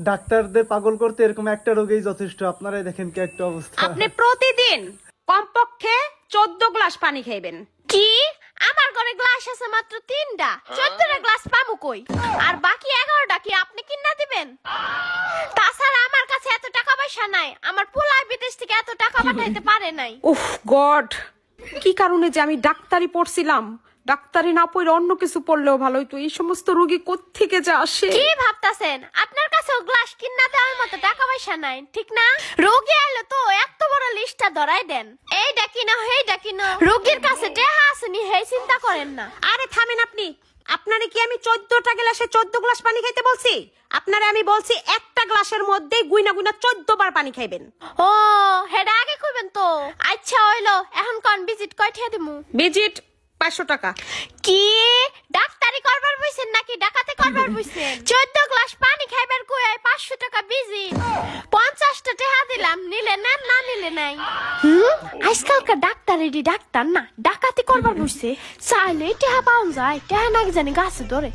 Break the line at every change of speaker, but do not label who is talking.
ডাক্তারদের পাগল করতে এরকম একটা রোগেই যথেষ্ট। আপনারাই দেখেন কি একটা অবস্থা।
আপনি প্রতিদিন কমপক্ষে 14 গ্লাস পানি খাইবেন।
কি? আমার ঘরে গ্লাস আছে মাত্র 3টা, 14টা গ্লাস পামু কই? আর বাকি 11টা কি আপনি কিনা দিবেন? তাছাড়া আমার কাছে এত টাকা পয়সা নাই, আমার পোলাই বিদেশ থেকে এত টাকা পাঠাইতে পারে নাই।
উফ গড, কি কারণে যে আমি ডাক্তারি পড়ছিলাম। ডাক্তারি না পড়ে অন্য কিছু পড়লেও ভালো হইতো। এই সমস্ত রোগী কোত্থেকে যে আসে।
কি ভাবতাছেন? আপনার কাছে গ্লাস কিনা দেওয়ার মতো টাকা পয়সা নাই, ঠিক না? রোগী আইলো তো এত বড় লিস্টটা ধরাই দেন, এইটা কিনা সেইটা কিনা। রোগীর কাছে টাকা আসেনি হেই চিন্তা করেন না।
আরে থামেন আপনি। আপনারে কি আমি 14টা গ্লাসে 14 গ্লাস পানি খাইতে বলছি? আপনারে আমি বলছি একটা গ্লাসের মধ্যে গুইনা গুইনা 14 বার পানি খাইবেন।
ও হেডা আগে কইবেন তো। আচ্ছা হইলো, এখন কোন ভিজিট কয়টা দিমু?
ভিজিট 500 টাকা।
কি ডাক্তারি করবার বইছেন নাকি ডাকাতে করবার বইছেন? 14 গ্লাস পানি খাইবার কই 500 টাকা ভিজিট? 50টা টাকা দিলাম, নিলে নেন না নিলে নাই। আজকালকার ডাক্তারেরই ডাক্তার না, ডাকাতি করবার বইছে। চাইলে টাকা পাওয়া যায়, টাকা নাকি জানি গাছে ধরে।